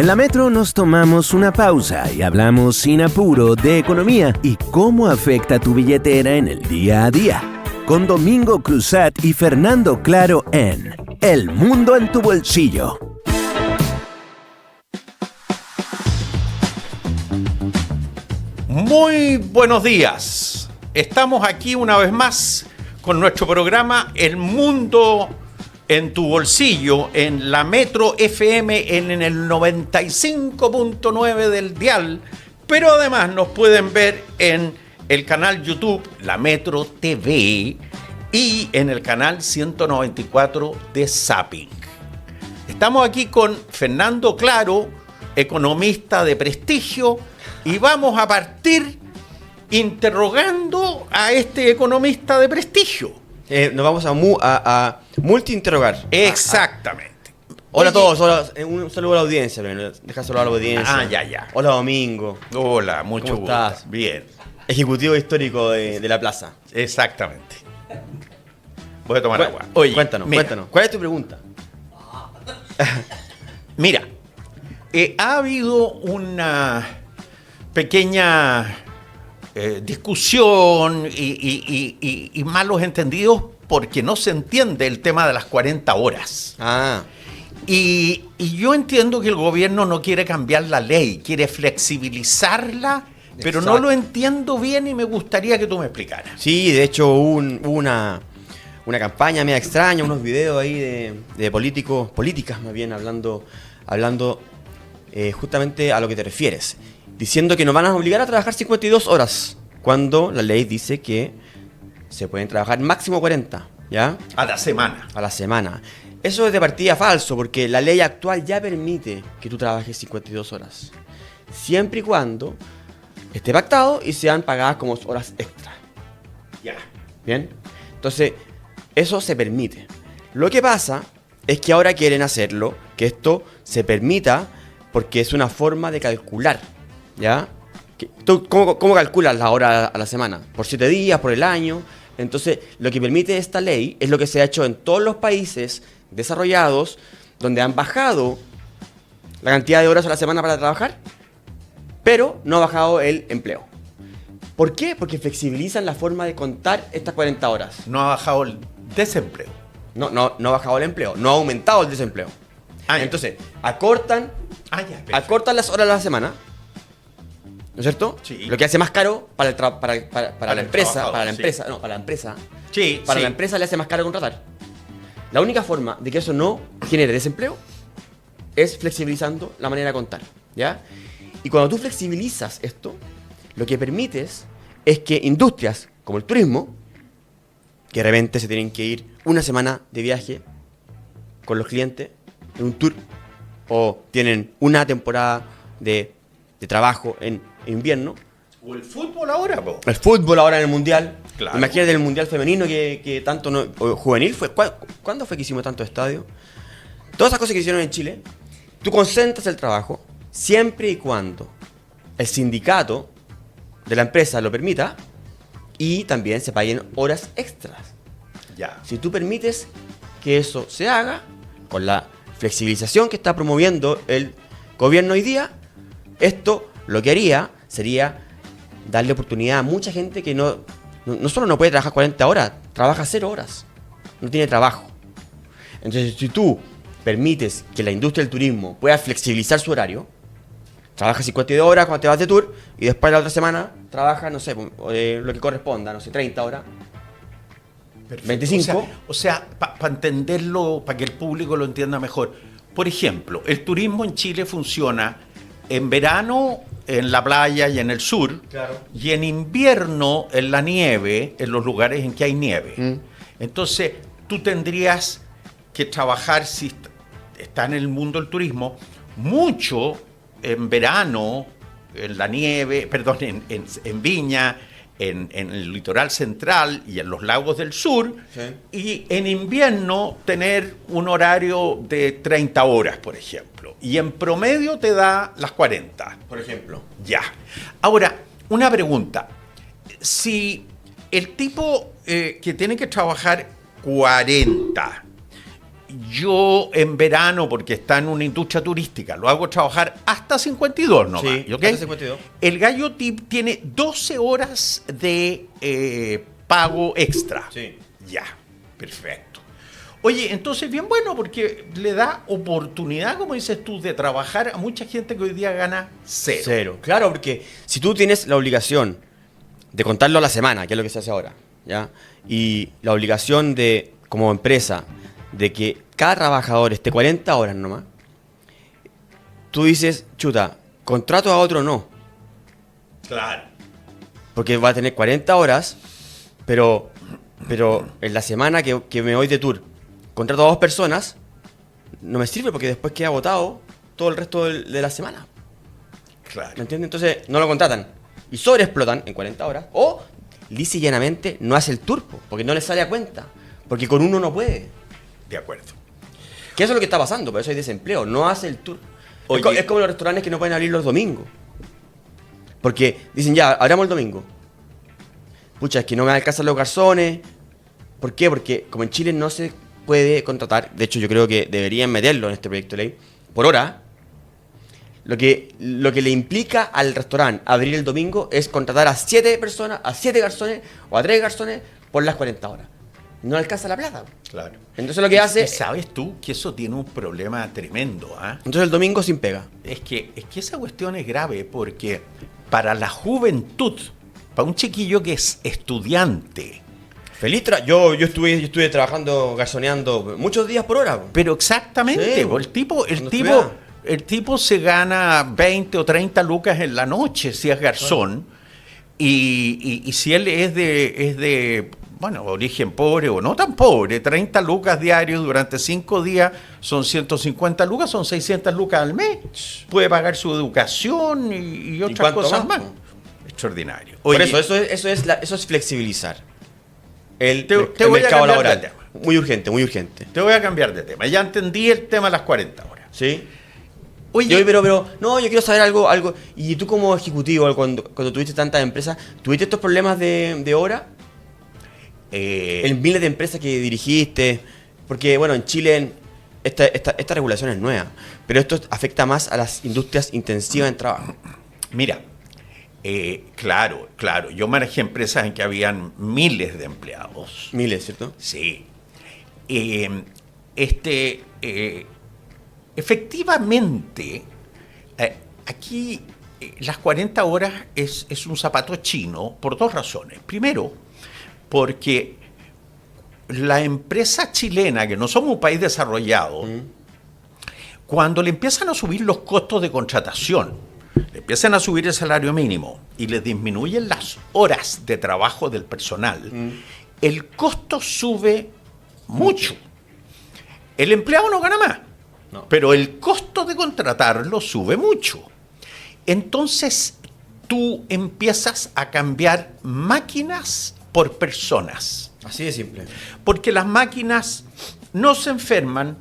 En la Metro nos tomamos una pausa y hablamos sin apuro de economía y cómo afecta tu billetera en el día a día. Con Domingo Cruzat y Fernando Claro en El Mundo en tu Bolsillo. Muy buenos días. Estamos aquí una vez más con nuestro programa El Mundo en tu Bolsillo en la Metro FM en el 95.9 del dial, pero además nos pueden ver en el canal YouTube La Metro TV y en el canal 194 de Zapping. Estamos aquí con Fernando Claro, economista de prestigio, y vamos a partir interrogando a este economista de prestigio. Nos vamos a multi-interrogar. Exactamente. Hola a todos, hola, un saludo a la audiencia. Deja saludar a la audiencia. Ya. Hola Domingo. Hola, mucho ¿Cómo gusto. estás? Bien. Ejecutivo histórico de la plaza. Exactamente. Voy a tomar agua. Oye, cuéntanos. ¿Cuál es tu pregunta? Mira, ha habido una pequeña discusión y malos entendidos porque no se entiende el tema de las 40 horas. Y yo entiendo que el gobierno no quiere cambiar la ley, quiere flexibilizarla, pero no lo entiendo bien y me gustaría que tú me explicaras. Sí, de hecho hubo una campaña media extraña, unos videos ahí de políticas más bien, hablando justamente a lo que te refieres. Diciendo que nos van a obligar a trabajar 52 horas, cuando la ley dice que se pueden trabajar máximo 40, ¿ya? A la semana. A la semana. Eso es de partida falso, porque la ley actual ya permite que tú trabajes 52 horas. Siempre y cuando esté pactado y sean pagadas como horas extra. Ya. ¿Bien? Entonces, eso se permite. Lo que pasa es que ahora quieren hacerlo, que esto se permita, porque es una forma de calcular. ¿Ya? ¿Tú cómo calculas la hora a la semana? ¿Por 7 días? ¿Por el año? Entonces, lo que permite esta ley es lo que se ha hecho en todos los países desarrollados, donde han bajado la cantidad de horas a la semana para trabajar, pero no ha bajado el empleo. ¿Por qué? Porque flexibilizan la forma de contar estas 40 horas. No ha bajado el desempleo. No ha bajado el empleo, no ha aumentado el desempleo. Entonces, acortan las horas a la semana, ¿no es cierto? Sí. Lo que hace más caro para la empresa. Sí, Para la empresa le hace más caro contratar. La única forma de que eso no genere desempleo es flexibilizando la manera de contar, ¿ya? Y cuando tú flexibilizas esto, lo que permites es que industrias como el turismo, que de repente se tienen que ir una semana de viaje con los clientes en un tour, o tienen una temporada de trabajo en invierno. O el fútbol ahora, po. El fútbol ahora en el Mundial. Claro. Imagínate el Mundial femenino que tanto no, o juvenil fue. ¿Cuándo fue que hicimos tantos estadios? Todas esas cosas que hicieron en Chile, tú concentras el trabajo siempre y cuando el sindicato de la empresa lo permita y también se paguen horas extras. Ya. Si tú permites que eso se haga, con la flexibilización que está promoviendo el gobierno hoy día, esto lo que haría sería darle oportunidad a mucha gente que no solo no puede trabajar 40 horas, trabaja 0 horas, no tiene trabajo. Entonces, si tú permites que la industria del turismo pueda flexibilizar su horario, trabaja 52 horas cuando te vas de tour y después la otra semana trabaja, no sé, lo que corresponda, no sé, 30 horas. Perfecto. 25. O sea, para entenderlo, para que el público lo entienda mejor. Por ejemplo, el turismo en Chile funciona en verano en la playa y en el sur, Claro. y en invierno en la nieve, en los lugares en que hay nieve. Entonces, tú tendrías que trabajar, si está en el mundo del turismo, mucho en verano, en la nieve, perdón, en Viña, en el litoral central y en los lagos del sur, Sí. y en invierno tener un horario de 30 horas, por ejemplo, y en promedio te da las 40. Por ejemplo. Ya. Ahora, una pregunta. Si el tipo que tiene que trabajar 40 yo en verano, porque está en una industria turística, lo hago trabajar hasta 52 nomás. Sí, ¿Ok? hasta 52. El gallo tip tiene 12 horas de pago extra. Sí. Ya, perfecto. Oye, entonces bien bueno, porque le da oportunidad, como dices tú, de trabajar a mucha gente que hoy día gana cero. Cero. Claro, porque si tú tienes la obligación de contarlo a la semana, que es lo que se hace ahora, ¿ya? Y la obligación de, como empresa, de que cada trabajador esté 40 horas nomás, tú dices, chuta, contrato a otro no, Claro. porque va a tener 40 horas, pero en la semana que me voy de tour, contrato a 2 personas, no me sirve porque después queda agotado todo el resto de la semana. ¿Me Claro. entiendes? Entonces no lo contratan y sobreexplotan en 40 horas o lisa y llanamente no hace el turpo porque no le sale a cuenta, porque con uno no puede. De acuerdo. Que eso es lo que está pasando, por eso hay desempleo, no hace el tour. Oye. Es como los restaurantes que no pueden abrir los domingos. Porque dicen ya, abramos el domingo. Pucha, es que no me alcanzan los garzones. ¿Por qué? Porque como en Chile no se puede contratar, de hecho yo creo que deberían meterlo en este proyecto de ley, por hora, lo que le implica al restaurante abrir el domingo es contratar a 7 personas, a 7 garzones o a 3 garzones por las 40 horas. No alcanza la plata. Claro. Entonces lo que hace... Y sabes tú que eso tiene un problema tremendo, ¿ah? Entonces el domingo sin pega. Es que esa cuestión es grave porque para la juventud, para un chiquillo que es estudiante, Feliz yo estuve trabajando, garzoneando muchos días por hora. pero exactamente, Sí, po, el tipo estudiaba. el tipo se gana 20 o 30 lucas en la noche si es garzón y si él es de bueno, origen pobre o no tan pobre, 30 lucas diarios durante 5 días son 150 lucas, son 600 lucas al mes. Puede pagar su educación y otras cuánto cosas más, más. po? Extraordinario. Por Oye, eso es flexibilizar el Te voy a mercado cambiar de laboral. tema. Muy urgente, muy urgente. te voy a cambiar de tema. Ya entendí el tema de las 40 horas. ¿Sí? Oye, Pero, no, yo quiero saber algo. Y tú como ejecutivo, cuando tuviste tantas empresas, ¿tuviste estos problemas de hora? En miles de empresas que dirigiste. Porque, bueno, en Chile esta regulación es nueva. Pero esto afecta más a las industrias intensivas en trabajo. mira, claro. Yo manejé empresas en que habían miles de empleados. Miles, ¿cierto? Sí. Efectivamente, aquí las 40 horas es un zapato chino por 2 razones. Primero, porque la empresa chilena, que no somos un país desarrollado, cuando le empiezan a subir los costos de contratación, le empiezan a subir el salario mínimo y les disminuyen las horas de trabajo del personal, el costo sube mucho. El empleado no gana más, No. pero el costo de contratarlo sube mucho. Entonces, tú empiezas a cambiar máquinas por personas. Así de simple. Porque las máquinas no se enferman,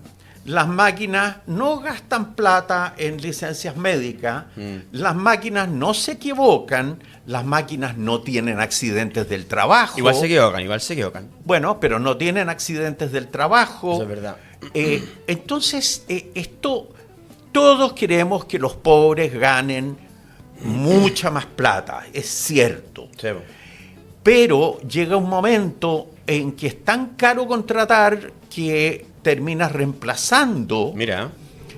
las máquinas no gastan plata en licencias médicas, las máquinas no se equivocan, las máquinas no tienen accidentes del trabajo. Igual se equivocan. Bueno, pero no tienen accidentes del trabajo. Eso es verdad. Entonces, todos queremos que los pobres ganen mucha más plata, es cierto. Sí, po. Pero llega un momento en que es tan caro contratar que terminas reemplazando. Mira.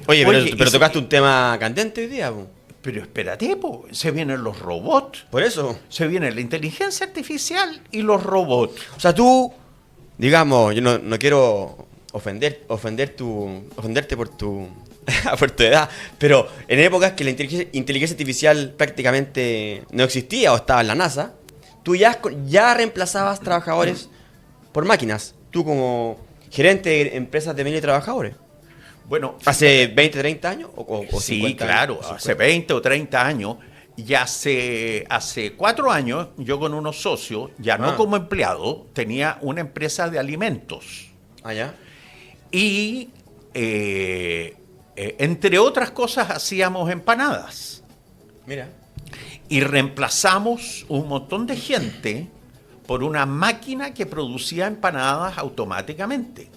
Oye, Oye, pero y tocaste un tema candente hoy día, po. Pero espérate, po, se vienen los robots, Por eso. se viene la inteligencia artificial y los robots. O sea, tú, digamos, yo no quiero ofenderte por tu por tu edad, pero en épocas que la inteligencia artificial prácticamente no existía o estaba en la NASA, tú ya reemplazabas trabajadores por máquinas. Tú como gerente de empresas de miles de trabajadores. Bueno, ¿Hace 20, 30 años? ¿O sí, 50 claro, años? hace 20 o 30 años. Y hace 4 años, yo con unos socios, ya no Ah. como empleado, tenía una empresa de alimentos. Ah, ya. Y, entre otras cosas, hacíamos empanadas. Mira. Y reemplazamos un montón de gente por una máquina que producía empanadas automáticamente.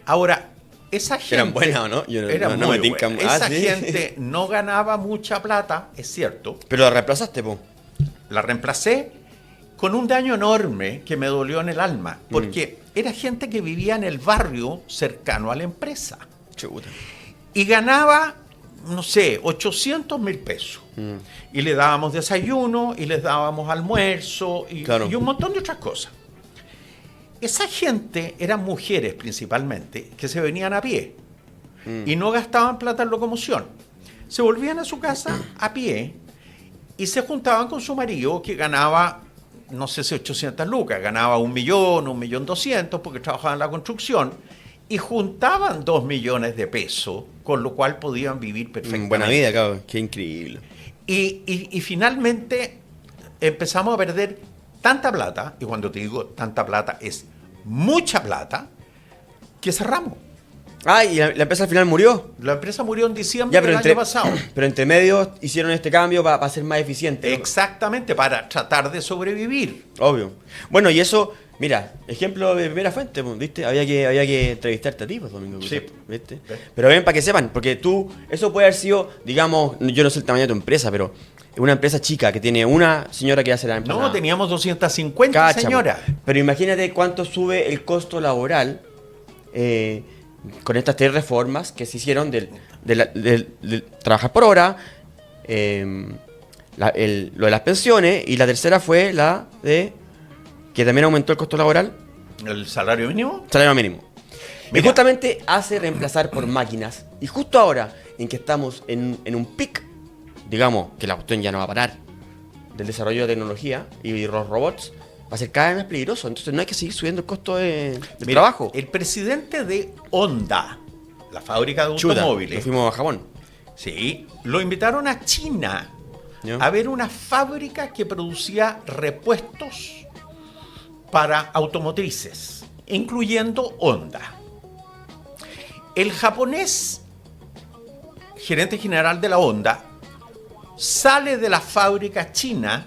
Ahora, esa gente... ¿Eran buenas o no? Yo era no muy me tinca buena. más. Esa ¿Sí? gente no ganaba mucha plata, es cierto. Pero la reemplazaste, po. La reemplacé con un daño enorme que me dolió en el alma, porque era gente que vivía en el barrio cercano a la empresa Chuta. y ganaba, no sé, 800.000 pesos. Y le dábamos desayuno y les dábamos almuerzo y, Claro. y un montón de otras cosas. Esa gente eran mujeres principalmente que se venían a pie y no gastaban plata en locomoción. Se volvían a su casa a pie y se juntaban con su marido que ganaba, no sé si 800 lucas, ganaba 1.200.000, porque trabajaba en la construcción, y juntaban 2 millones de pesos, con lo cual podían vivir perfectamente. Buena vida, cabrón. Qué increíble. Y finalmente empezamos a perder tanta plata, y cuando te digo tanta plata es mucha plata, que cerramos. Ah, y la empresa al final murió. La empresa murió en diciembre Ya, del año pasado. pero entre medios hicieron este cambio para ser más eficiente. Exactamente, para tratar de sobrevivir. Obvio. Bueno, y eso, mira, ejemplo de primera fuente, pues, ¿viste? Había que entrevistarte a ti, pues, Domingo. Sí. ¿Viste? Pero ven, para que sepan, porque tú, eso puede haber sido, digamos, yo no sé el tamaño de tu empresa, pero una empresa chica que tiene una señora que hace la empresa. No, teníamos 250 Cacha, señoras. po. Pero imagínate cuánto sube el costo laboral con estas 3 reformas que se hicieron del trabajar por hora, lo de las pensiones, y la tercera fue la de que también aumentó el costo laboral, ¿El salario mínimo? salario mínimo. Y Mira. justamente hace reemplazar por máquinas. Y justo ahora, en que estamos en un pic, digamos que la cuestión ya no va a parar, del desarrollo de tecnología y los robots, va a ser cada vez más peligroso. Entonces no hay que seguir subiendo el costo del Mira, trabajo. El presidente de Honda, la fábrica de Chuta, automóviles, nos fuimos a Japón. sí, lo invitaron a China ¿Ya? a ver una fábrica que producía repuestos para automotrices, incluyendo Honda. El japonés, gerente general de la Honda, sale de la fábrica china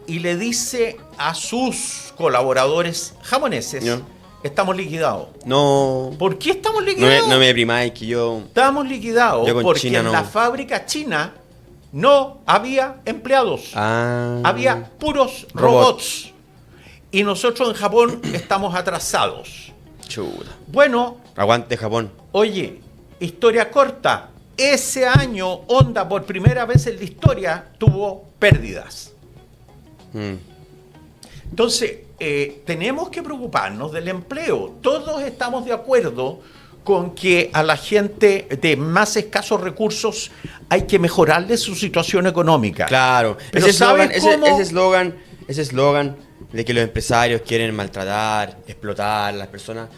y le dice a sus colaboradores japoneses, Ya. estamos liquidados. No, ¿Por qué estamos no liquidados? me deprimáis que yo... Estamos liquidados Yo con porque China en no. la fábrica china no había empleados. Había puros robots. Y nosotros en Japón estamos atrasados. Chuta. Bueno, Aguante Japón. oye, historia corta. Ese año Honda por primera vez en la historia tuvo pérdidas. Entonces, tenemos que preocuparnos del empleo. Todos estamos de acuerdo con que a la gente de más escasos recursos hay que mejorarle su situación económica. Claro. Pero Ese ¿saben cómo? ese eslogan de que los empresarios quieren maltratar, explotar a las personas,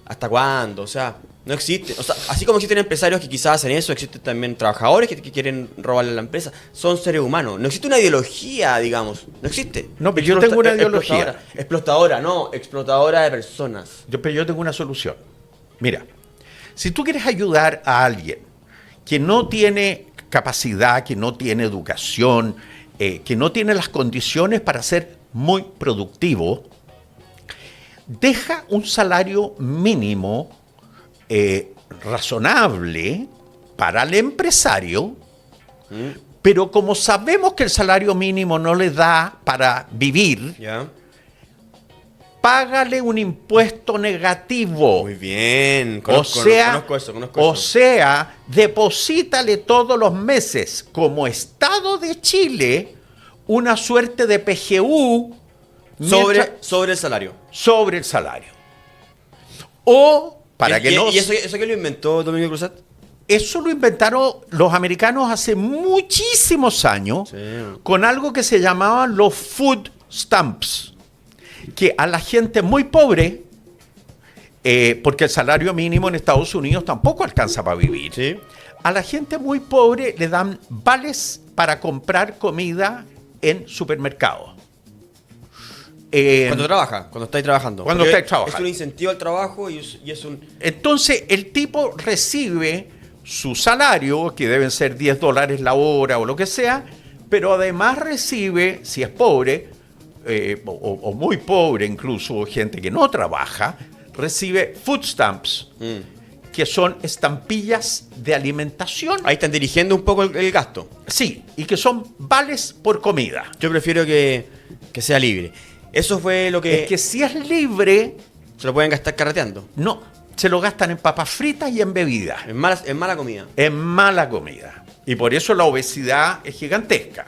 ¿hasta cuándo? O sea, no existe. O sea, así como existen empresarios que quizás hacen eso, existen también trabajadores que quieren robarle a la empresa. Son seres humanos. No existe una ideología, digamos. No existe. No, pero yo tengo una ideología. Explotadora de personas. Pero yo tengo una solución. Mira, si tú quieres ayudar a alguien que no tiene capacidad, que no tiene educación, que no tiene las condiciones para ser muy productivo, deja un salario mínimo razonable para el empresario, pero como sabemos que el salario mínimo no le da para vivir, ¿Ya? págale un impuesto negativo. Muy bien. Conozco Conozco eso. sea, deposítale todos los meses, como Estado de Chile, una suerte de PGU Sobre el salario. sobre el salario. O, para que no... ¿Y eso que lo inventó Domingo Cruzat? Eso lo inventaron los americanos hace muchísimos años, Sí. con algo que se llamaban los food stamps, que a la gente muy pobre, porque el salario mínimo en Estados Unidos tampoco alcanza para vivir, Sí. a la gente muy pobre le dan vales para comprar comida en supermercados. Cuando trabaja, cuando estáis trabajando. Cuando Porque estáis trabajando. Es un incentivo al trabajo y es un... Entonces, el tipo recibe su salario, que deben ser $10 la hora o lo que sea, pero además recibe, si es pobre, o muy pobre incluso, gente que no trabaja, recibe food stamps, que son estampillas de alimentación. Ahí están dirigiendo un poco el gasto. Sí, y que son vales por comida. Yo prefiero que sea libre. Eso fue lo que... Es que si es libre, se lo pueden gastar carreteando. no, se lo gastan en papas fritas y en bebidas. En mala comida. En mala comida. Y por eso la obesidad es gigantesca.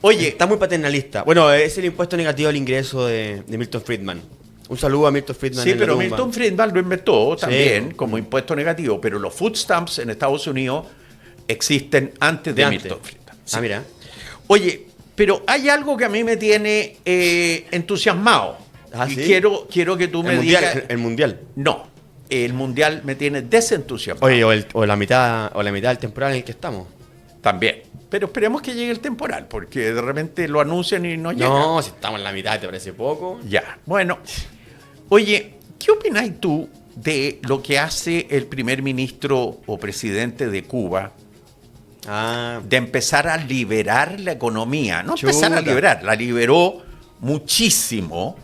Oye, Está muy paternalista. Bueno, es el impuesto negativo al ingreso de Milton Friedman. Un saludo a Milton Friedman. sí, en la pero tumba. Milton Friedman lo inventó también Sí. como impuesto negativo, pero los food stamps en Estados Unidos existen antes de antes. Milton Friedman. Sí. Ah, mira. Oye, pero hay algo que a mí me tiene entusiasmado. Ah, y ¿sí? quiero que tú me digas. El mundial. No, el mundial me tiene desentusiasmado. Oye, o la mitad del temporal en el que estamos. También. Pero esperemos que llegue el temporal, porque de repente lo anuncian y no llega. No, si estamos en la mitad, ¿te parece poco? Ya, bueno. Oye, ¿qué opináis tú de lo que hace el primer ministro o presidente de Cuba Ah, de empezar a liberar la economía? No Chuta. empezar a liberar, la liberó muchísimo,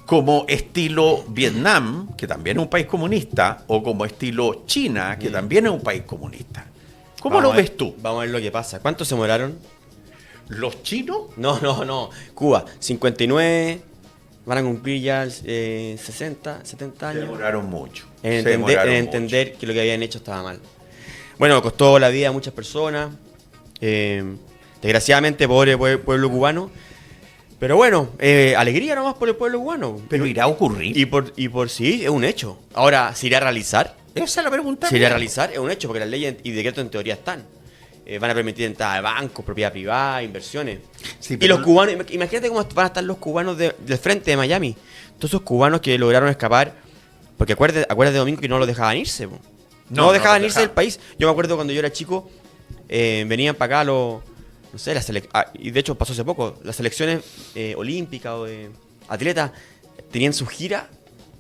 como estilo Vietnam, que también es un país comunista, o como estilo China, que también es un país comunista. ¿Cómo vamos lo a ver- ves tú? Vamos a ver lo que pasa. ¿Cuántos se demoraron? ¿Los chinos? No. Cuba, 59. Van a cumplir ya 60, 70 Se años. demoraron mucho. En Se demoraron entender que lo que habían hecho estaba mal. Bueno, costó la vida a muchas personas. Desgraciadamente, pobre pueblo cubano. Pero bueno, alegría nomás por el pueblo cubano. mucho. Pero irá a ocurrir. Y por sí, es un hecho. Ahora, ¿se irá a realizar? Esa es la pregunta. Se irá a mía. realizar, es un hecho, porque las leyes y decretos en teoría están. Van a permitir entrada de bancos, propiedad privada, inversiones. Sí, Y pero los cubanos, imagínate cómo van a estar los cubanos del frente de Miami. Todos esos cubanos que lograron escapar, porque acuérdate Domingo que no los dejaban irse. Po. No dejaban los irse del país. Yo me acuerdo cuando yo era chico, venían para acá no sé, y de hecho pasó hace poco, las selecciones olímpicas o de atletas tenían su gira.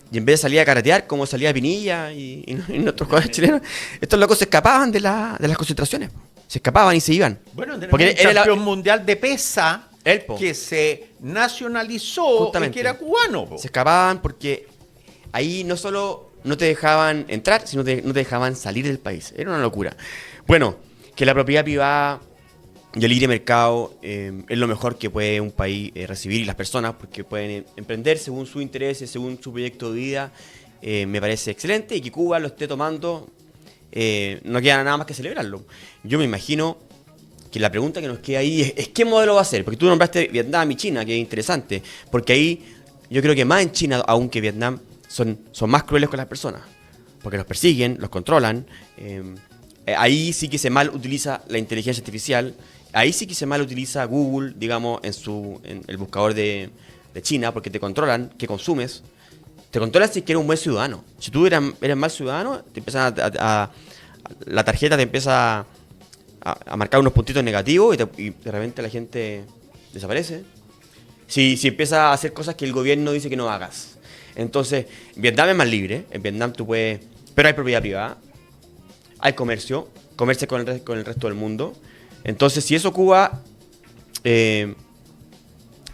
Y en vez de salir a carretear, como salía Pinilla y nuestros jugadores chilenos, estos locos se escapaban de las concentraciones. Se escapaban y se iban. Bueno, tenemos Porque un era campeón mundial de pesa Él, po. que se nacionalizó y Justamente. que era cubano. Po. Se escapaban porque ahí no solo no te dejaban entrar, sino no te dejaban salir del país. Era una locura. Bueno, que la propiedad privada y el libre mercado es lo mejor que puede un país recibir, y las personas, porque pueden emprender según sus intereses, según su proyecto de vida. Me parece excelente, y que Cuba lo esté tomando, no queda nada más que celebrarlo. Yo me imagino que la pregunta que nos queda ahí es ¿qué modelo va a ser? Porque tú nombraste Vietnam y China, que es interesante, porque ahí yo creo que más en China, aún que Vietnam, son más crueles con las personas, porque los persiguen, los controlan. Ahí sí que se mal utiliza la inteligencia artificial, ahí sí que se mal utiliza Google, digamos, en el buscador de China, porque te controlan qué consumes, te controlan si eres un buen ciudadano. Si tú eres mal ciudadano, te empiezan la tarjeta te empieza a marcar unos puntitos negativos y de repente la gente desaparece. Si empieza a hacer cosas que el gobierno dice que no hagas. Entonces, Vietnam es más libre, en Vietnam tú puedes, pero hay propiedad privada, hay comercia con el resto del mundo. Entonces, si eso Cuba se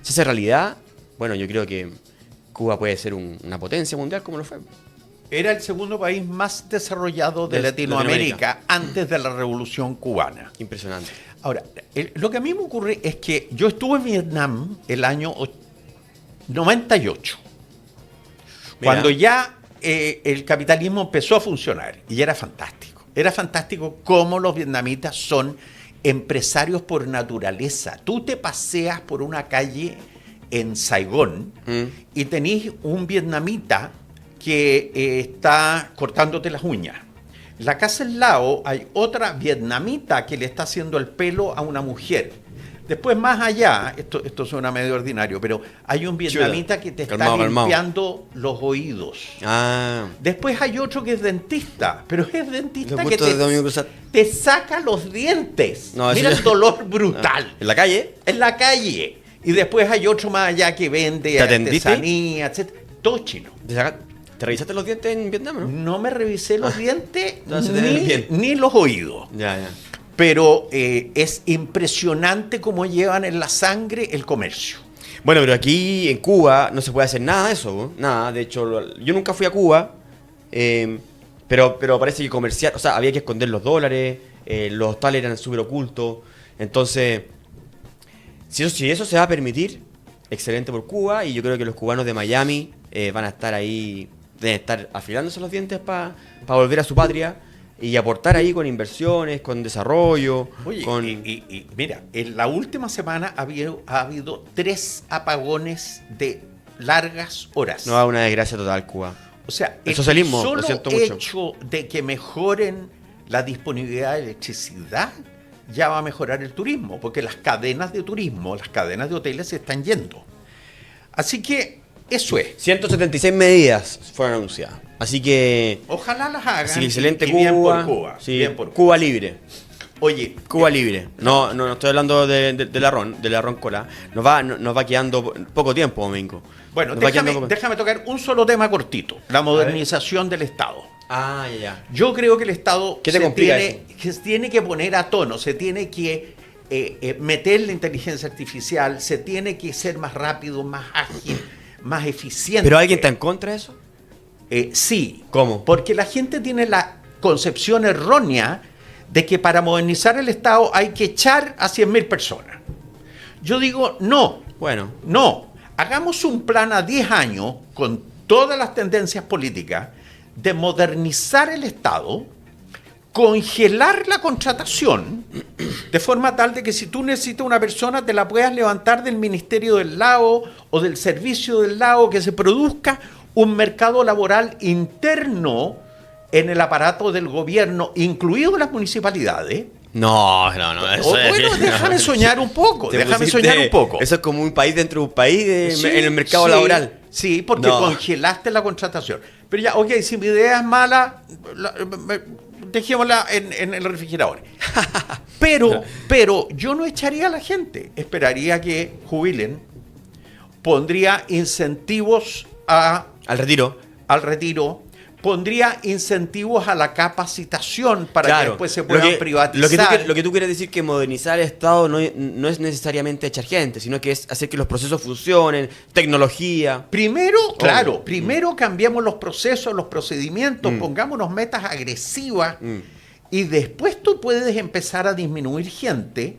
hace realidad, bueno, yo creo que Cuba puede ser una potencia mundial como lo fue. Era el segundo país más desarrollado de Latinoamérica antes de la Revolución Cubana. Impresionante. Ahora, lo que a mí me ocurre es que yo estuve en Vietnam el año 98, Mira. cuando ya el capitalismo empezó a funcionar, y era fantástico. Era fantástico cómo los vietnamitas son empresarios por naturaleza. Tú te paseas por una calle en Saigón y tenés un vietnamita que está cortándote las uñas. En la casa al lado hay otra vietnamita que le está haciendo el pelo a una mujer. Después, más allá, esto suena medio ordinario, pero hay un vietnamita que te está Calmado. limpiando los oídos. Ah, Después hay otro que es dentista, pero es dentista Los que gustos de Domingo Cruzat. te saca los dientes. No, eso Mira ya- el dolor brutal. ¿en la calle? En la calle. Y después hay otro más allá que vende ¿Te atendiste? artesanía, etc. Todo chino. ¿Te revisaste los dientes en Vietnam, no? No me revisé los dientes entonces te ven bien. ni los oídos. Ya. Pero es impresionante cómo llevan en la sangre el comercio. Bueno, pero aquí en Cuba no se puede hacer nada de eso, ¿no? Nada. De hecho, yo nunca fui a Cuba, pero parece que comerciar, o sea, había que esconder los dólares, los hostales eran súper ocultos. Entonces, si eso se va a permitir, excelente por Cuba, y yo creo que los cubanos de Miami van a estar ahí, deben estar afilándose los dientes para volver a su patria y aportar ahí con inversiones, con desarrollo. Oye, con... y mira, en la última semana ha habido 3 apagones de largas horas. No, una desgracia total, Cuba. O sea, el socialismo, solo lo siento mucho. hecho de que mejoren la disponibilidad de electricidad ya va a mejorar el turismo, porque las cadenas de turismo, las cadenas de hoteles se están yendo. Así que eso es. 176 medidas fueron anunciadas. Así que... Ojalá las hagan. Así que excelente y Cuba. bien por Cuba. Sí, bien por Cuba libre. Oye, Cuba libre. No estoy hablando del arrón cola. Nos va quedando poco tiempo, Domingo. bueno, Nos va quedando déjame tocar un solo tema cortito. La modernización del Estado. Ah, ya. Yo creo que el Estado ¿Qué te complica se tiene que poner a tono, se tiene que meter la inteligencia artificial, se tiene que ser más rápido, más ágil, más eficiente. ¿Pero alguien está en contra de eso? Sí. ¿Cómo? Porque la gente tiene la concepción errónea de que para modernizar el Estado hay que echar a 100.000 personas. Yo digo, no. Bueno. No. Hagamos un plan a 10 años con todas las tendencias políticas de modernizar el Estado, congelar la contratación de forma tal de que si tú necesitas una persona te la puedas levantar del ministerio del lado o del servicio del lado, que se produzca un mercado laboral interno en el aparato del gobierno, incluido las municipalidades. No. Bueno, déjame soñar un poco, Eso es como un país dentro de un país Sí, en el mercado sí, laboral. Sí, porque No. congelaste la contratación. Pero ya, ok, si mi idea es mala, dejémosla en el refrigerador. Pero yo no echaría a la gente, esperaría que jubilen, pondría incentivos Al retiro. al retiro, pondría incentivos a la capacitación para que después se puedan privatizar. Lo que tú quieres decir que modernizar el Estado no es necesariamente echar gente, sino que es hacer que los procesos funcionen, tecnología. Primero, claro, Obvio. primero cambiamos los procesos, los procedimientos, pongámonos metas agresivas y después tú puedes empezar a disminuir gente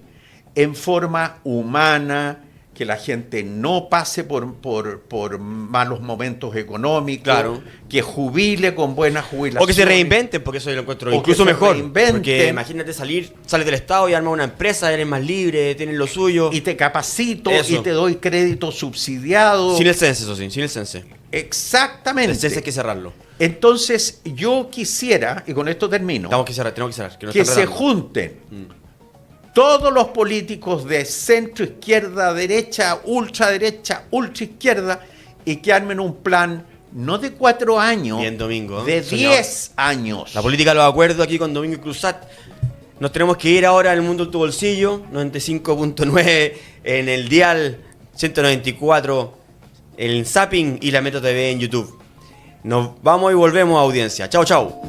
en forma humana, que la gente no pase por malos momentos económicos, Claro. que jubile con buena jubilación. O que se reinventen, porque eso yo lo encuentro O incluso que se mejor. reinventen. Porque imagínate sales del Estado y armas una empresa, eres más libre, tienes lo suyo. Y te capacito Eso. y te doy crédito subsidiado. Sin el censo, eso sí, sin el censo. Exactamente. El censo hay que cerrarlo. Entonces, yo quisiera, y con esto termino, Tenemos que cerrar. Que, nos que están se retando. junten todos los políticos de centro, izquierda, derecha, ultra izquierda, y que armen un plan no de 4 años, Bien, Domingo. de Soñador. 10 años. La política de los acuerdos aquí con Domingo Cruzat. Nos tenemos que ir ahora al mundo de tu bolsillo, 95.9 en el dial, 194 en el Zapping y la Metro TV en YouTube. Nos vamos y volvemos, audiencia. Chao, chao.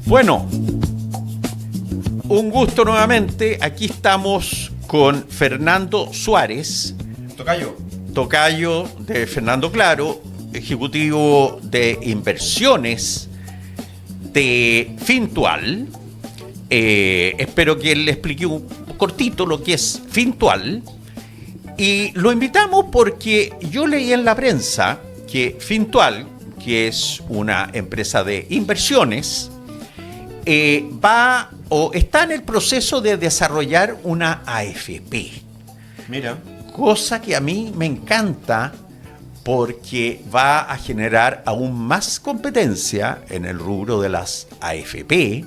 Bueno, un gusto nuevamente. Aquí estamos con Fernando Suárez, tocayo de Fernando Claro, ejecutivo de inversiones de Fintual. Espero que él le explique un cortito lo que es Fintual. Y lo invitamos porque yo leí en la prensa que Fintual, que es una empresa de inversiones, está en el proceso de desarrollar una AFP. Mira. Cosa que a mí me encanta porque va a generar aún más competencia en el rubro de las AFP,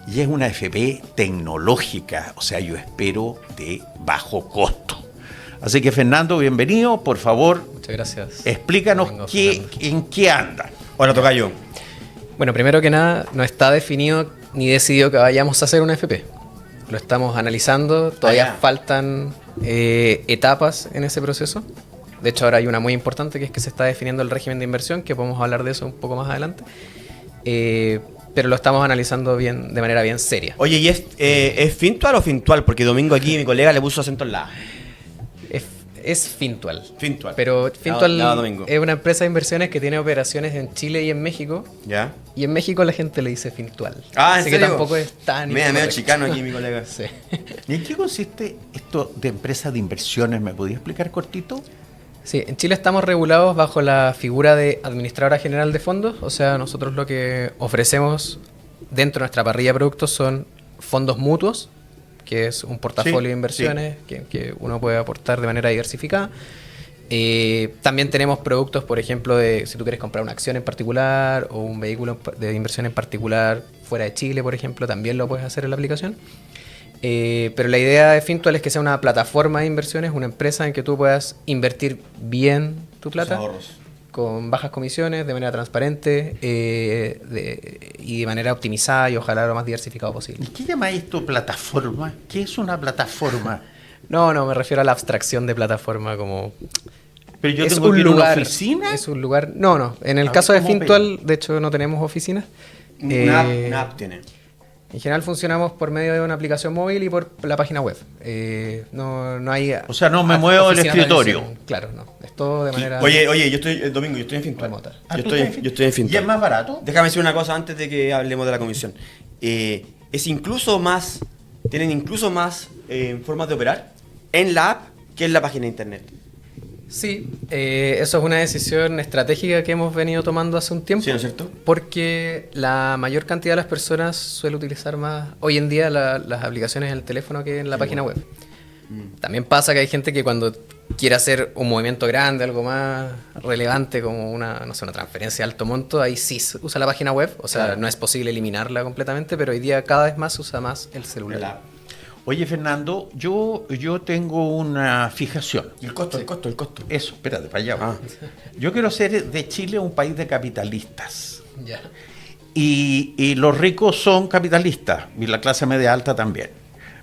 y es una AFP tecnológica, o sea, yo espero de bajo costo. Así que, Fernando, bienvenido, por favor. Muchas gracias. Explícanos Domingo Fernández. en qué anda. Bueno, tocayo. Bueno, primero que nada, no está definido ni decidido que vayamos a hacer una FP. Lo estamos analizando, todavía ya. faltan etapas en ese proceso. De hecho, ahora hay una muy importante, que es que se está definiendo el régimen de inversión, que podemos hablar de eso un poco más adelante. pero lo estamos analizando bien, de manera bien seria. Oye, ¿y es Fintual o Fintual? Porque Domingo aquí, mi colega, le puso acento en la A. Es Fintual. Fintual. Pero Fintual Domingo. es una empresa de inversiones que tiene operaciones en Chile y en México. ¿Ya? Y en México la gente le dice Fintual. Ah, ¿en Así serio? que tampoco es tan... Medio incorrecto. chicano aquí, mi colega. Sí. ¿Y en qué consiste esto de empresa de inversiones? ¿Me podía explicar cortito? Sí, en Chile estamos regulados bajo la figura de administradora general de fondos. O sea, nosotros lo que ofrecemos dentro de nuestra parrilla de productos son fondos mutuos, que es un portafolio Sí, de inversiones que uno puede aportar de manera diversificada. También tenemos productos, por ejemplo, de si tú quieres comprar una acción en particular o un vehículo de inversión en particular fuera de Chile, por ejemplo, también lo puedes hacer en la aplicación. Pero la idea de Fintual es que sea una plataforma de inversiones, una empresa en que tú puedas invertir bien tu plata, ahorros. con bajas comisiones, de manera transparente y de manera optimizada y ojalá lo más diversificado posible. ¿Y qué llamáis esto plataforma? ¿Qué es una plataforma? No, me refiero a la abstracción de plataforma como... Pero yo es tengo un que ir a una lugar, oficina. Es un lugar... No. En el A caso ver, de ¿cómo Fintual, opera? de hecho, no tenemos oficinas. Una app tiene. En general funcionamos por medio de una aplicación móvil y por la página web. No hay... O sea, no me muevo del oficinas de escritorio. atención. Claro, no. Es todo de manera... Oye, yo estoy, Domingo, yo estoy en Fintual. remota. Ah, Yo ¿tú estoy, estás yo estoy en ¿Y es Fintual. más barato? Déjame decir una cosa antes de que hablemos de la comisión. Es incluso más, tienen incluso más formas de operar en la app que en la página de internet. Sí, eso es una decisión estratégica que hemos venido tomando hace un tiempo. Sí, ¿no es cierto? Porque la mayor cantidad de las personas suele utilizar más hoy en día las aplicaciones en el teléfono que en la página web. También pasa que hay gente que cuando quiere hacer un movimiento grande, algo más relevante como una transferencia de alto monto, ahí sí se usa la página web. O sea, Claro. no es posible eliminarla completamente, pero hoy día cada vez más se usa más el celular. La app. Oye, Fernando, yo tengo una fijación. Y el costo. Eso, espérate, para allá. Ah. Yo quiero ser de Chile un país de capitalistas. Ya. Y los ricos son capitalistas, y la clase media alta también.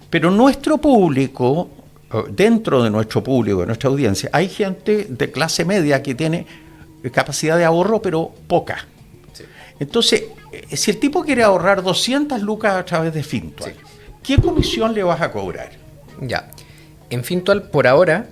Pero nuestro público, dentro de nuestro público, de nuestra audiencia, hay gente de clase media que tiene capacidad de ahorro, pero poca. Sí. Entonces, si el tipo quiere ahorrar 200 lucas a través de Fintual, Sí. ¿qué comisión le vas a cobrar? Ya. En Fintual, por ahora,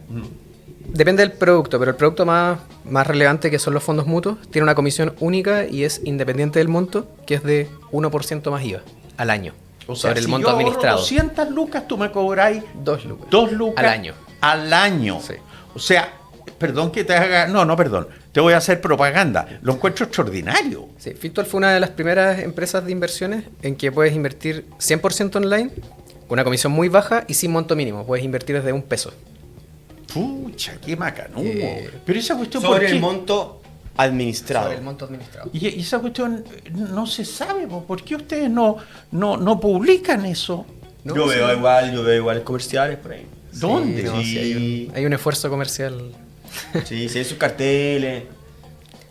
depende del producto, pero el producto más relevante, que son los fondos mutuos, tiene una comisión única y es independiente del monto, que es de 1% más IVA al año. O sea, sobre el si monto yo ahorro administrado. 200 lucas, tú me cobráis 2 lucas. 2 lucas Al año. Al año. Sí. O sea, perdón que te haga... No, perdón. Te voy a hacer propaganda. Lo encuentro extraordinario. Sí, Fintual fue una de las primeras empresas de inversiones en que puedes invertir 100% online, con una comisión muy baja y sin monto mínimo. Puedes invertir desde $1. Pucha, qué macanudo. Eh, Pero esa cuestión... ¿por Sobre qué? el monto administrado. Sobre el monto administrado. Y esa cuestión no se sabe. ¿Por qué ustedes no publican eso? No, Yo sí. veo igual comerciales por ahí. ¿Dónde? Sí, no, sí, Sí. hay un esfuerzo comercial. Sí, sus carteles.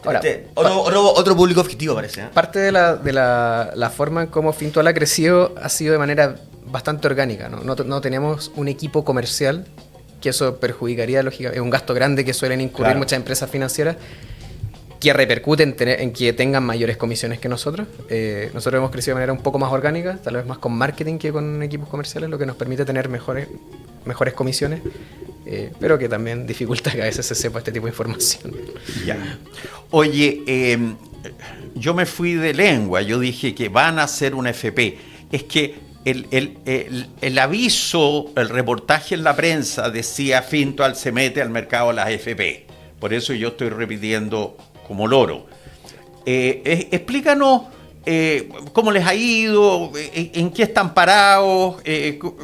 Ahora, Otro público objetivo parece, ¿eh? parte de la forma en cómo Fintual ha crecido ha sido de manera bastante orgánica. No tenemos un equipo comercial, que eso perjudicaría, lógicamente, es un gasto grande que suelen incurrir Claro. muchas empresas financieras, que repercute en que tengan mayores comisiones que nosotros. Nosotros hemos crecido de manera un poco más orgánica, tal vez más con marketing que con equipos comerciales, lo que nos permite tener mejores comisiones, pero que también dificulta que a veces se sepa este tipo de información. Ya. Oye, yo me fui de lengua. Yo dije que van a hacer un FP. Es que el aviso, el reportaje en la prensa decía Fintual se mete al mercado de las FP. Por eso yo estoy repitiendo como loro. Explícanos cómo les ha ido, en qué están parados,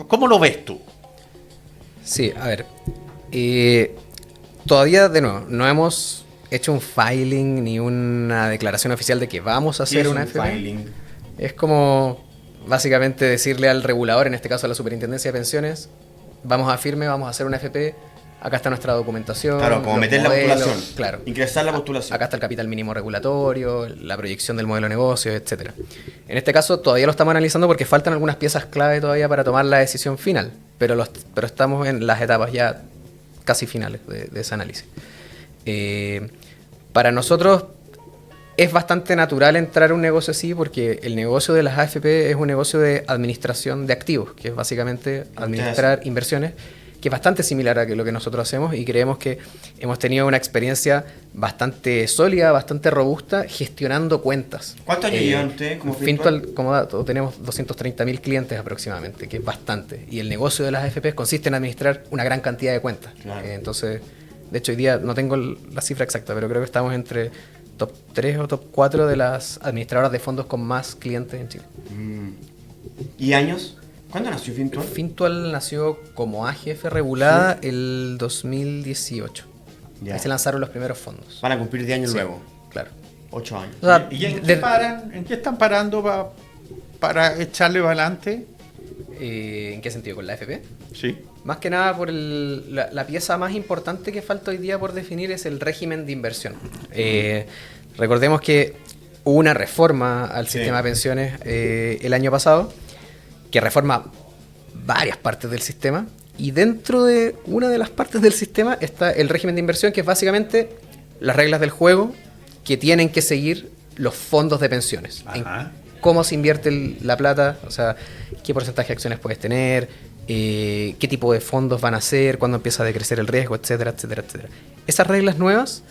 cómo lo ves tú. Sí, a ver. Todavía, de nuevo, no hemos hecho un filing ni una declaración oficial de que vamos a hacer una FP. Es como básicamente decirle al regulador, en este caso a la Superintendencia de Pensiones, vamos a firme, vamos a hacer una FP, acá está nuestra documentación. Claro, como los meter la modelos, postulación. Claro. Ingresar la postulación. Acá está el capital mínimo regulatorio, la proyección del modelo de negocio, etcétera. En este caso todavía lo estamos analizando porque faltan algunas piezas clave todavía para tomar la decisión final, pero estamos en las etapas ya casi finales de ese análisis. Para nosotros Es bastante natural entrar a un negocio así porque el negocio de las AFP es un negocio de administración de activos, que es básicamente administrar inversiones, que es bastante similar a lo que nosotros hacemos, y creemos que hemos tenido una experiencia bastante sólida, bastante robusta, gestionando cuentas. ¿Cuántos años llevan ustedes como Fintual, como dato, tenemos 230.000 clientes aproximadamente, que es bastante. Y el negocio de las AFP consiste en administrar una gran cantidad de cuentas. Claro. Entonces, de hecho, hoy día no tengo la cifra exacta, pero creo que estamos entre top 3 o top 4 de las administradoras de fondos con más clientes en Chile. ¿Y años? ¿Cuándo nació Fintual? Fintual nació como AGF regulada el 2018. Ya. Ahí se lanzaron los primeros fondos. Van a cumplir 10 años Sí, luego. claro. 8 años. O sea, ¿Y en qué paran? ¿En qué están parando para echarle para adelante? ¿En qué sentido? ¿Con la AFP? Sí. Más que nada por la pieza más importante que falta hoy día por definir es el régimen de inversión. Recordemos que hubo una reforma al sistema de pensiones el año pasado, que reforma varias partes del sistema, y dentro de una de las partes del sistema está el régimen de inversión, que es básicamente las reglas del juego que tienen que seguir los fondos de pensiones. Ajá. Cómo se invierte la plata, o sea, qué porcentaje de acciones puedes tener, qué tipo de fondos van a ser, cuándo empieza a decrecer el riesgo, etcétera, etcétera, etcétera. Esas reglas nuevas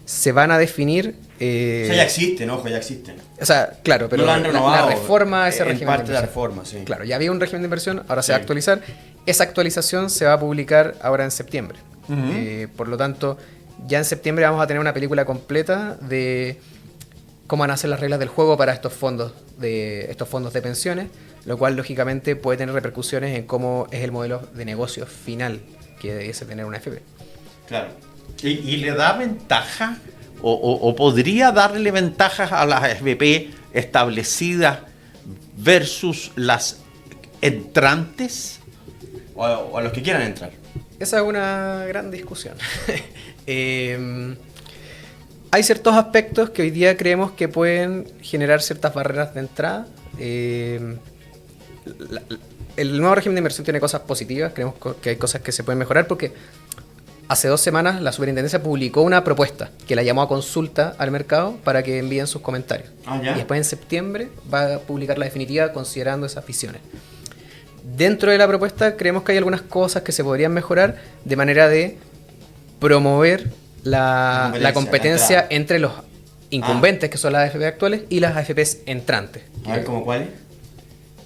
se van a definir... O sea, ya existen, ojo, ya existen. O sea, claro, pero No lo han renovado, la reforma a ese en régimen parte de de la inversión. reforma, sí. Claro, ya había un régimen de inversión, ahora se va a Sí. actualizar. Esa actualización se va a publicar ahora en septiembre. Por lo tanto, ya en septiembre vamos a tener una película completa de cómo van a ser las reglas del juego para estos fondos de pensiones, lo cual lógicamente puede tener repercusiones en cómo es el modelo de negocio final que debiese tener una FP. Claro. ¿Y le da ventaja o podría darle ventajas a las AFP establecidas versus las entrantes? O a los que quieran entrar. Esa es una gran discusión. Hay ciertos aspectos que hoy día creemos que pueden generar ciertas barreras de entrada. El nuevo régimen de inversión tiene cosas positivas, creemos que hay cosas que se pueden mejorar, porque hace 2 semanas la Superintendencia publicó una propuesta que la llamó a consulta al mercado para que envíen sus comentarios. Ah, ¿ya? Y después en septiembre va a publicar la definitiva considerando esas visiones. Dentro de la propuesta creemos que hay algunas cosas que se podrían mejorar de manera de promover la competencia entre los incumbentes, que son las AFP actuales, y las AFPs entrantes. A ver, ¿cómo cuáles?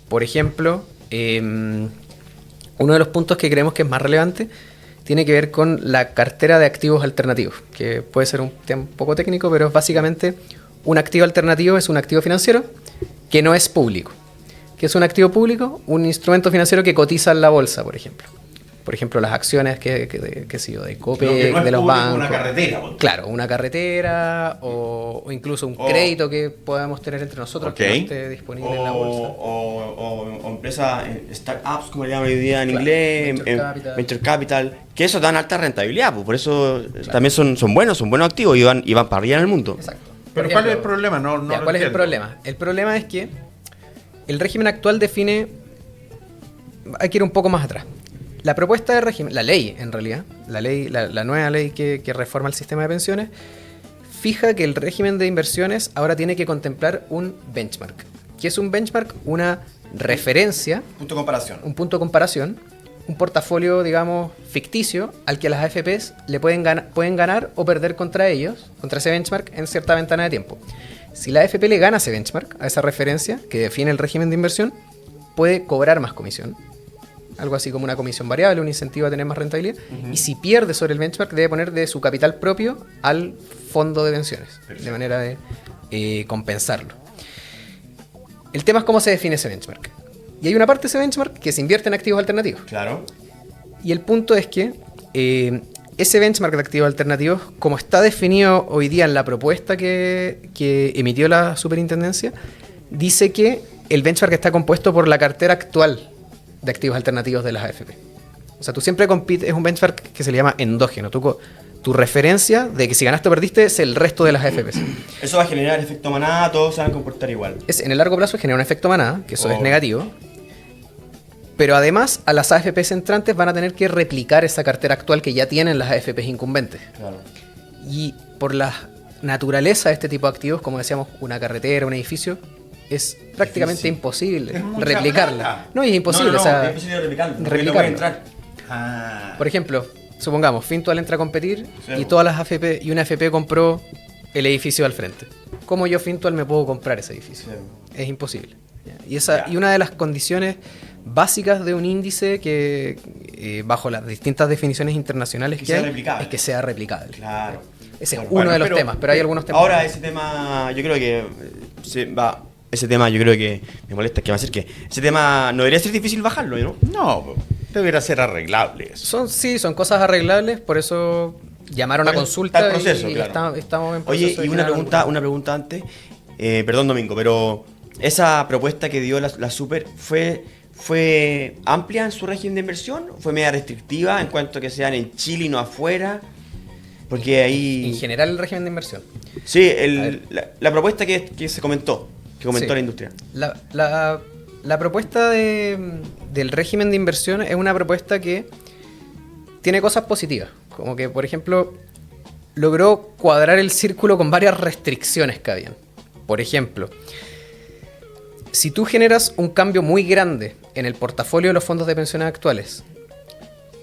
Por ejemplo, uno de los puntos que creemos que es más relevante tiene que ver con la cartera de activos alternativos, que puede ser un tema un poco técnico, pero básicamente un activo alternativo es un activo financiero que no es público. ¿Qué es un activo público? Un instrumento financiero que cotiza en la bolsa, por ejemplo. Por ejemplo, las acciones de Copec, Lo que no es de los público, bancos. una carretera, por Claro, una carretera o incluso un crédito que podamos tener entre nosotros que no esté disponible en la bolsa. O empresas, startups, como le llaman hoy día en Claro, inglés, venture capital, que eso dan alta rentabilidad, pues, por eso también son buenos activos y van para arriba en el mundo. Exacto. Pero Por ¿cuál es el ejemplo, problema? No ya, lo ¿cuál es el entiendo. problema? El problema es que el régimen actual define... Hay que ir un poco más atrás. La propuesta de régimen, la ley en realidad, la nueva ley que reforma el sistema de pensiones, fija que el régimen de inversiones ahora tiene que contemplar un benchmark. ¿Qué es un benchmark? Una referencia, Punto de comparación. un punto de comparación, un portafolio, digamos, ficticio al que las AFPs le pueden ganar o perder contra ellos, contra ese benchmark, en cierta ventana de tiempo. Si la AFP le gana ese benchmark, a esa referencia que define el régimen de inversión, puede cobrar más comisión. Algo así como una comisión variable, un incentivo a tener más rentabilidad. Y si pierde sobre el benchmark, debe poner de su capital propio al fondo de pensiones, de manera de compensarlo. El tema es cómo se define ese benchmark. Y hay una parte de ese benchmark que se invierte en activos alternativos. Claro. Y el punto es que ese benchmark de activos alternativos, como está definido hoy día en la propuesta que emitió la Superintendencia, dice que el benchmark está compuesto por la cartera actual de activos alternativos de las AFP. O sea, tú siempre compites, es un benchmark que se le llama endógeno. Tu referencia de que si ganaste o perdiste es el resto de las AFPs. Eso va a generar efecto manada, todos se van a comportar igual. En el largo plazo genera un efecto manada, que eso es Oh. negativo. Pero además, a las AFPs entrantes van a tener que replicar esa cartera actual que ya tienen las AFPs incumbentes. Claro. Y por las naturaleza de este tipo de activos, como decíamos, una carretera, un edificio, es prácticamente imposible Es mucha replicarla. plata. No, y es imposible. o sea, es imposible replicarlo. porque replicarlo. no puede entrar. Ah. Por ejemplo, supongamos, Fintual entra a competir Sí. y todas las AFP y una AFP compró el edificio al frente. ¿Cómo yo, Fintual, me puedo comprar ese edificio? Sí. Es imposible. ¿Ya? Ya. Y una de las condiciones básicas de un índice que, bajo las distintas definiciones internacionales Que que sea hay, replicable. es que sea replicable. Claro. Ese es Bueno, uno de los pero- temas, pero hay algunos temas. Ahora ese tema, yo creo que ese tema yo creo que me molesta, que va a ser que ese tema no debería ser difícil bajarlo, ¿no? No, debería ser arreglable eso. Son cosas arreglables, por eso llamaron a Por eso consulta está el proceso, y claro. estamos en proceso. Oye, de y una generar pregunta antes, perdón Domingo, pero esa propuesta que dio la Super fue amplia en su régimen de inversión, fue media restrictiva en cuanto a que sean en Chile y no afuera, porque ahí en general el régimen de inversión. sí, A ver. la propuesta que se comentó, Sí. la industria. La propuesta del régimen de inversión es una propuesta que tiene cosas positivas. Como que, por ejemplo, logró cuadrar el círculo con varias restricciones que habían. Por ejemplo, si tú generas un cambio muy grande en el portafolio de los fondos de pensiones actuales,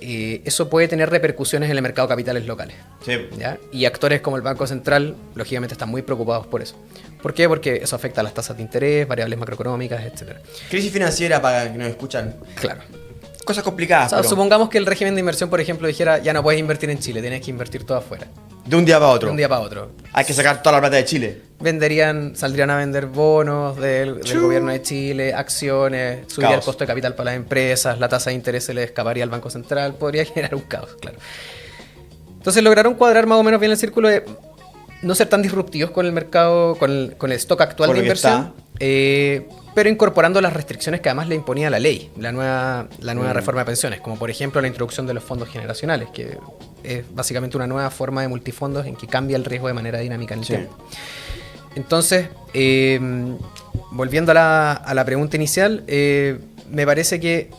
eso puede tener repercusiones en el mercado de capitales locales. Sí. ¿Ya? Y actores como el Banco Central, lógicamente, están muy preocupados por eso. ¿Por qué? Porque eso afecta a las tasas de interés, variables macroeconómicas, etc. Crisis financiera para que nos escuchan. Claro. Cosas complicadas, O sea, pero supongamos que el régimen de inversión, por ejemplo, dijera, ya no puedes invertir en Chile, tienes que invertir todo afuera. de un día para otro. De un día para otro. Hay que sacar toda la plata de Chile. Saldrían a vender bonos del gobierno de Chile, acciones, subiría el Caos. costo de capital para las empresas, la tasa de interés se le escaparía al Banco Central, podría generar un caos, claro. Entonces lograron cuadrar más o menos bien el círculo de no ser tan disruptivos con el mercado, con el stock actual Con de lo que inversión, pero incorporando las restricciones que además le imponía la ley, la nueva reforma de pensiones, como por ejemplo la introducción de los fondos generacionales, que es básicamente una nueva forma de multifondos en que cambia el riesgo de manera dinámica en el Sí. tiempo. Entonces, volviendo a la pregunta inicial, me parece que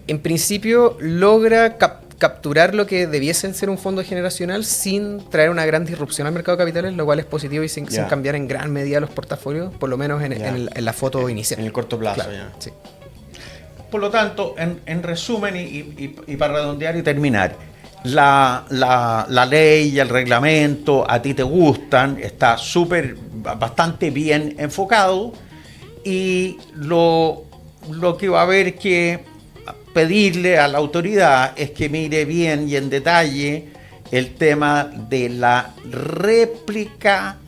en principio logra capturar lo que debiese ser un fondo generacional sin traer una gran disrupción al mercado de capitales, lo cual es positivo y sin Ya. cambiar en gran medida los portafolios, por lo menos Ya. en la foto inicial. En el corto plazo, Claro, ya. sí. Por lo tanto, en resumen y para redondear y terminar, la ley y el reglamento a ti te gustan, está bastante bien enfocado, y lo que va a haber que pedirle a la autoridad es que mire bien y en detalle el tema de la réplica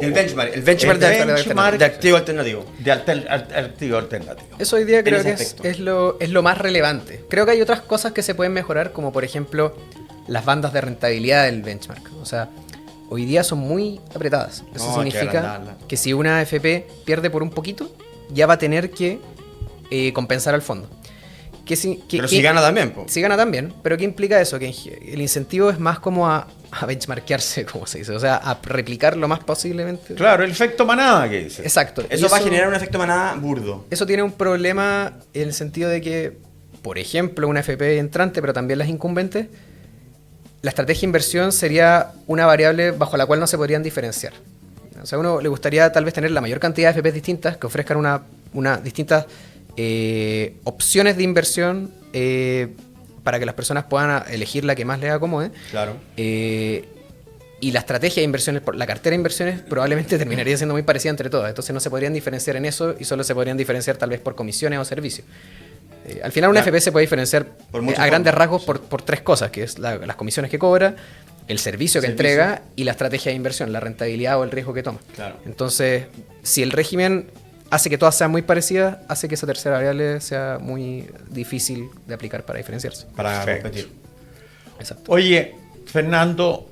El benchmark de activo alternativo. de activo alternativo. Eso hoy día creo ese que aspecto. es lo más relevante. Creo que hay otras cosas que se pueden mejorar, como por ejemplo las bandas de rentabilidad del benchmark. O sea, hoy día son muy apretadas. Eso No, hay que significa agrandarla. que si una AFP pierde por un poquito, ya va a tener que compensar al fondo. Pero si gana también, po. Si gana también, pero ¿qué implica eso? Que el incentivo es más como a benchmarkearse, como se dice, o sea, a replicar lo más posiblemente. Claro, el efecto manada que dice. Exacto. Eso Y va a generar un efecto manada burdo. eso tiene un problema en el sentido de que, por ejemplo, una FP entrante, pero también las incumbentes, la estrategia de inversión sería una variable bajo la cual no se podrían diferenciar. O sea, a uno le gustaría tal vez tener la mayor cantidad de FPs distintas que ofrezcan una distintas opciones de inversión para que las personas puedan elegir la que más les acomode. Claro. Y la estrategia de inversiones, la cartera de inversiones probablemente terminaría siendo muy parecida entre todas. Entonces no se podrían diferenciar en eso y solo se podrían diferenciar tal vez por comisiones o servicios. Al final una Claro. FP se puede diferenciar Por muchos a grandes fondos. rasgos por tres cosas, que es las comisiones que cobra, el servicio que entrega y la estrategia de inversión, la rentabilidad o el riesgo que toma. Claro. Entonces, si el régimen hace que todas sean muy parecidas, hace que esa tercera variable sea muy difícil de aplicar para diferenciarse. Para Perfecto. competir. Exacto. Oye, Fernando,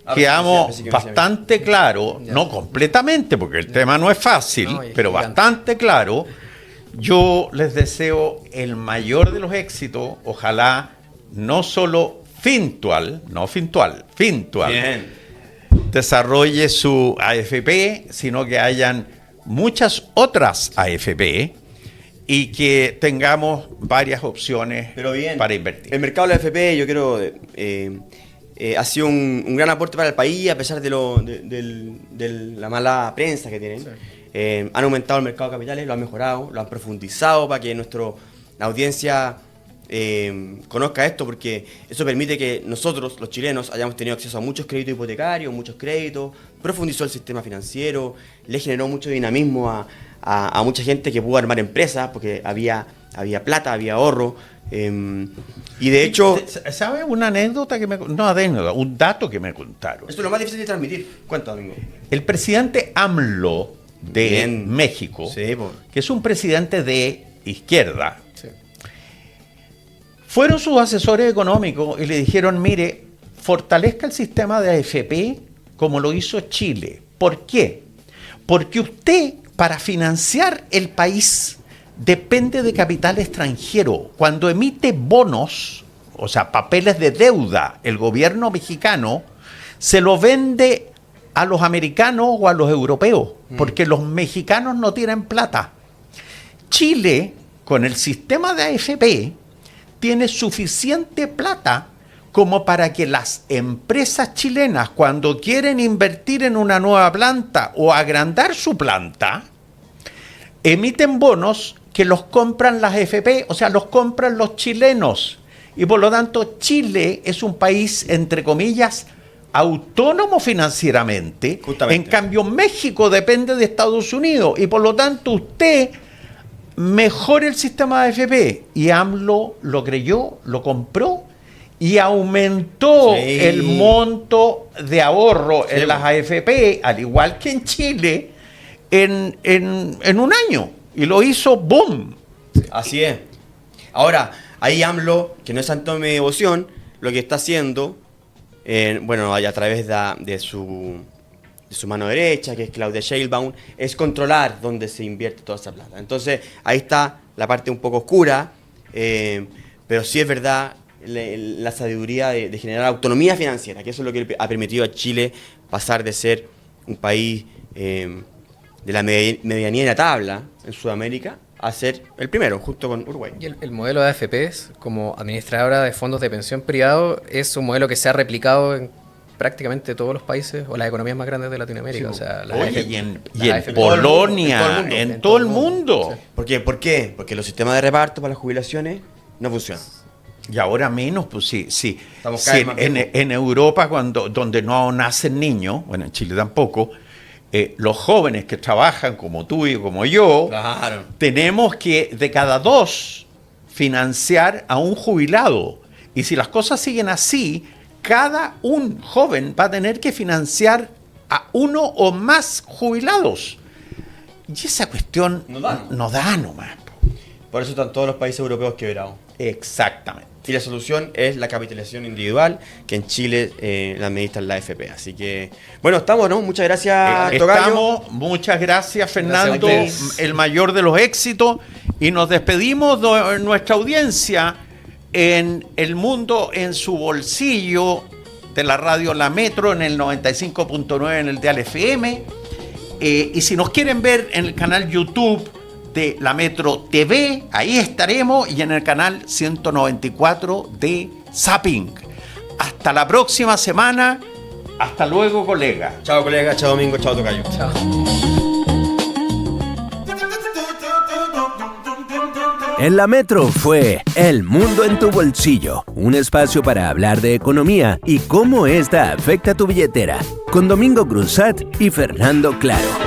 Ah, quedamos pensé que me decía- bastante claro, Ya. no completamente, porque el tema no es fácil, No, y es pero gigante. bastante claro. Yo les deseo el mayor de los éxitos. Ojalá no solo Fintual Bien. desarrolle su AFP, sino que hayan muchas otras AFP y que tengamos varias opciones Pero bien. para invertir. El mercado de la FP, yo quiero ha sido un gran aporte para el país, a pesar de la mala prensa que tienen. Sí. Han aumentado el mercado de capitales, lo han mejorado, lo han profundizado para que nuestra audiencia conozca esto, porque eso permite que nosotros, los chilenos, hayamos tenido acceso a muchos créditos hipotecarios, muchos créditos, profundizó el sistema financiero, le generó mucho dinamismo a mucha gente que pudo armar empresas, porque había plata, había ahorro. Y de hecho... ¿Sabes una anécdota un dato que me contaron? Esto es lo más difícil de transmitir. Cuenta, Domingo. El presidente AMLO de México, sí, que es un presidente de izquierda, sí, fueron sus asesores económicos y le dijeron, mire, fortalezca el sistema de AFP como lo hizo Chile. ¿Por qué? Porque usted, para financiar el país, depende de capital extranjero. Cuando emite bonos, o sea, papeles de deuda, el gobierno mexicano se lo vende a los americanos o a los europeos, porque los mexicanos no tienen plata. Chile, con el sistema de AFP, tiene suficiente plata como para que las empresas chilenas, cuando quieren invertir en una nueva planta o agrandar su planta, emiten bonos que los compran las AFP, o sea, los compran los chilenos. Y por lo tanto, Chile es un país, entre comillas, autónomo financieramente. Justamente. En cambio, México depende de Estados Unidos. Y por lo tanto, usted mejore el sistema de AFP. Y AMLO lo creyó, lo compró y aumentó el monto de ahorro en las AFP, al igual que en Chile, en un año. Y lo hizo boom. Así es. Ahora, ahí AMLO, que no es santo de mi devoción, lo que está haciendo, a través de su mano derecha, que es Claudia Sheinbaum, es controlar dónde se invierte toda esa plata. Entonces, ahí está la parte un poco oscura, pero sí es verdad la sabiduría de generar autonomía financiera, que eso es lo que ha permitido a Chile pasar de ser un país de la medianía de la tabla en Sudamérica a ser el primero, junto con Uruguay. Y el modelo de AFPs, como administradora de fondos de pensión privado, es un modelo que se ha replicado en prácticamente todos los países o las economías más grandes de Latinoamérica. Sí, o sea, y en Polonia, en todo el mundo. Sí. ¿Por qué? Porque los sistemas de reparto para las jubilaciones no funcionan. Y ahora menos, pues sí. Estamos cada vez más en Europa, donde no nacen niños, bueno, en Chile tampoco, los jóvenes que trabajan como tú y como yo, claro, tenemos que de cada 2 financiar a un jubilado. Y si las cosas siguen así, cada un joven va a tener que financiar a 1 o más jubilados. Y esa cuestión no da nomás. Por eso están todos los países europeos quebrados. Exactamente. Y la solución es la capitalización individual, que en Chile la administra la AFP. Así que, bueno, estamos, ¿no? Muchas gracias, Tocayo. Muchas gracias, Fernando. Gracias, el mayor de los éxitos. Y nos despedimos de nuestra audiencia en El Mundo en su Bolsillo, de la radio La Metro, en el 95.9 en el dial FM. Y si nos quieren ver en el canal YouTube de La Metro TV, ahí estaremos, y en el canal 194 de Zapping. Hasta la próxima semana. Hasta luego, colega. Chao, colega. Chao, Domingo. Chao, Tocayo. Chao. En La Metro fue El Mundo en tu Bolsillo, un espacio para hablar de economía y cómo esta afecta tu billetera, con Domingo Cruzat y Fernando Claro.